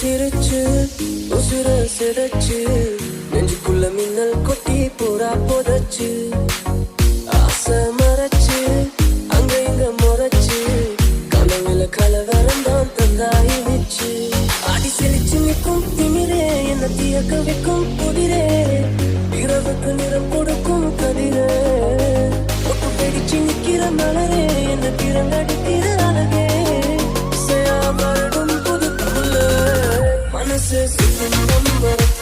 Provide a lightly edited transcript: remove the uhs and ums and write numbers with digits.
சிரிச்சு உசுர சிதைச்சு நெஞ்சுக்குள்ள மின்னல் கொட்டி போரா புதைச்சு ஆசை மறைச்சு அங்க இங்க முறைச்சு கனவுல கலவரம் தான் தந்தாயி வச்சு ஆடி செழிச்சு நிற்கும் திமிரே என்ன தீயக்க வைக்கும் புதிரே இரவுக்கு நிறம் கொடுக்கும் கதிரே ஒட்டு பிடிச்சு நிக்கிற மலரே என்ன திறங்கடிக்கிற அழகே மனசு சுத்தம்